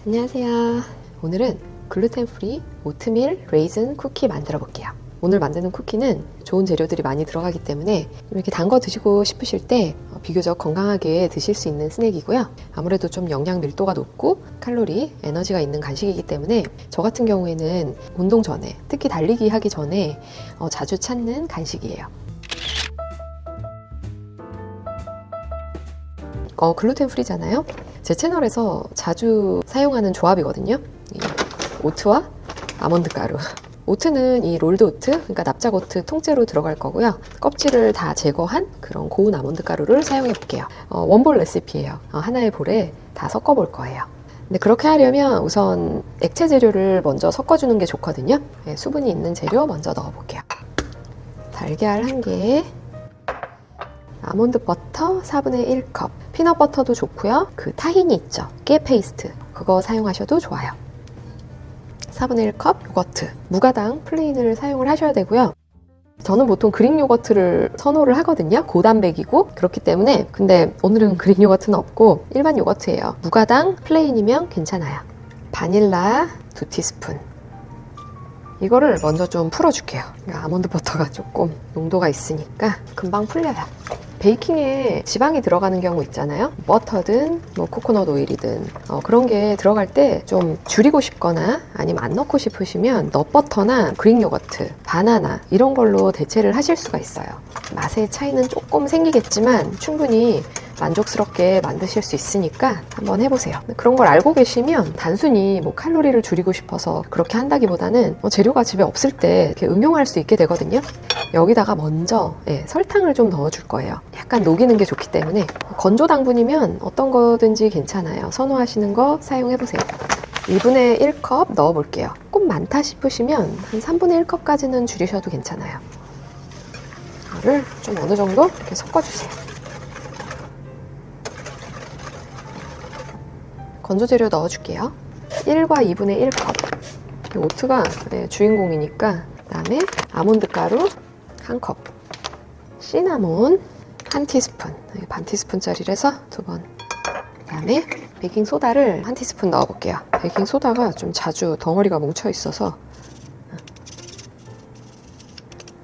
안녕하세요. 오늘은 글루텐 프리 오트밀 레이즌 쿠키 만들어 볼게요. 오늘 만드는 쿠키는 좋은 재료들이 많이 들어가기 때문에 이렇게 단 거 드시고 싶으실 때 비교적 건강하게 드실 수 있는 스낵이고요. 아무래도 좀 영양 밀도가 높고 칼로리, 에너지가 있는 간식이기 때문에 저 같은 경우에는 운동 전에, 특히 달리기 하기 전에 자주 찾는 간식이에요. 글루텐 프리잖아요. 제 채널에서 자주 사용하는 조합이거든요. 오트와 아몬드 가루. 오트는 이 롤드 오트, 그러니까 납작 오트 통째로 들어갈 거고요. 껍질을 다 제거한 그런 고운 아몬드 가루를 사용해 볼게요. 원볼 레시피예요. 하나의 볼에 다 섞어 볼 거예요. 근데 그렇게 하려면 우선 액체 재료를 먼저 섞어주는 게 좋거든요. 네, 수분이 있는 재료 먼저 넣어 볼게요. 달걀 1개, 아몬드 버터 4분의 1컵, 피넛 버터도 좋고요. 그 타히니 있죠? 깨 페이스트, 그거 사용하셔도 좋아요. 4분의 1컵 요거트, 무가당 플레인을 사용을 하셔야 되고요. 저는 보통 그릭 요거트를 선호를 하거든요. 고단백이고 그렇기 때문에. 근데 오늘은 그릭 요거트는 없고 일반 요거트예요. 무가당 플레인이면 괜찮아요. 바닐라 2티스푼. 이거를 먼저 좀 풀어줄게요. 아몬드 버터가 조금 농도가 있으니까 금방 풀려요. 베이킹에 지방이 들어가는 경우 있잖아요. 버터든 뭐 코코넛 오일이든 그런 게 들어갈 때 좀 줄이고 싶거나 아니면 안 넣고 싶으시면 넛버터나 그릭 요거트, 바나나 이런 걸로 대체를 하실 수가 있어요. 맛의 차이는 조금 생기겠지만 충분히 만족스럽게 만드실 수 있으니까 한번 해보세요. 그런 걸 알고 계시면 단순히 뭐 칼로리를 줄이고 싶어서 그렇게 한다기보다는 재료가 집에 없을 때 이렇게 응용할 수 있게 되거든요. 여기다가 먼저 설탕을 좀 넣어줄 거예요. 약간 녹이는 게 좋기 때문에 건조 당분이면 어떤 거든지 괜찮아요. 선호하시는 거 사용해보세요. 2분의 1컵 넣어볼게요. 조금 많다 싶으시면 한 3분의 1컵까지는 줄이셔도 괜찮아요. 이거를 좀 어느 정도 이렇게 섞어주세요. 건조 재료 넣어줄게요. 1과 2분의 1컵. 오트가 주인공이니까. 그 다음에 아몬드 가루 1컵, 시나몬 1티스푼, 반 티스푼짜리라서 2번. 그 다음에 베이킹 소다를 1티스푼 넣어볼게요. 베이킹 소다가 좀 자주 덩어리가 뭉쳐 있어서.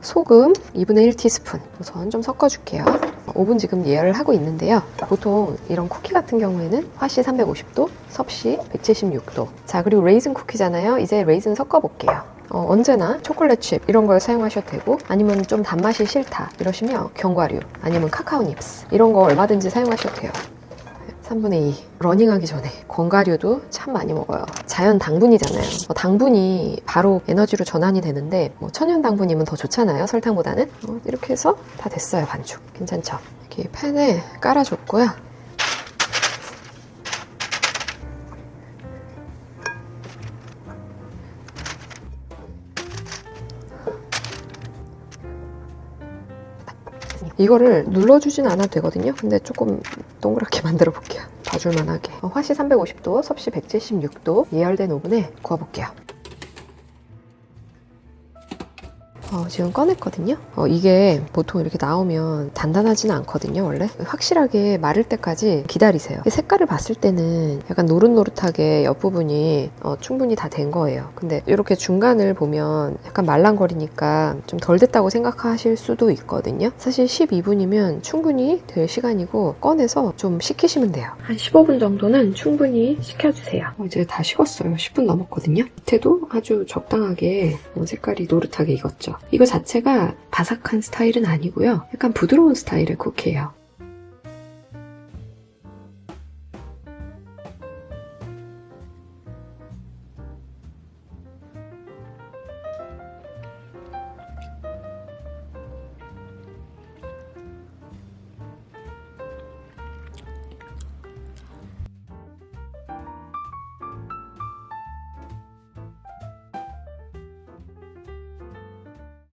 소금 2분의 1티스푼 우선 좀 섞어줄게요. 오븐 지금 예열을 하고 있는데요. 보통 이런 쿠키 같은 경우에는 화씨 350도, 섭씨 176도. 자, 그리고 레이즌 쿠키잖아요. 이제 레이즌 섞어볼게요. 언제나 초콜릿 칩 이런 걸 사용하셔도 되고, 아니면 좀 단맛이 싫다 이러시면 견과류 아니면 카카오 닙스 이런 거 얼마든지 사용하셔도 돼요. 3분의 2. 러닝하기 전에 견과류도 참 많이 먹어요. 자연 당분이잖아요. 당분이 바로 에너지로 전환이 되는데 천연 당분이면 더 좋잖아요. 설탕보다는. 이렇게 해서 다 됐어요. 반죽. 괜찮죠? 이렇게 팬에 깔아줬고요. 이거를 눌러주진 않아도 되거든요. 근데 조금 동그랗게 만들어 볼게요. 봐줄만하게. 화씨 350도, 섭씨 176도 예열된 오븐에 구워볼게요. 지금 꺼냈거든요. 이게 보통 이렇게 나오면 단단하지는 않거든요. 원래 확실하게 마를 때까지 기다리세요. 색깔을 봤을 때는 약간 노릇노릇하게 옆부분이 충분히 다 된 거예요. 근데 이렇게 중간을 보면 약간 말랑거리니까 좀 덜 됐다고 생각하실 수도 있거든요. 사실 12분이면 충분히 될 시간이고 꺼내서 좀 식히시면 돼요. 한 15분 정도는 충분히 식혀주세요. 이제 다 식었어요. 10분 넘었거든요. 밑에도 아주 적당하게 색깔이 노릇하게 익었죠. 이거 자체가 바삭한 스타일은 아니고요. 약간 부드러운 스타일의 쿠키예요.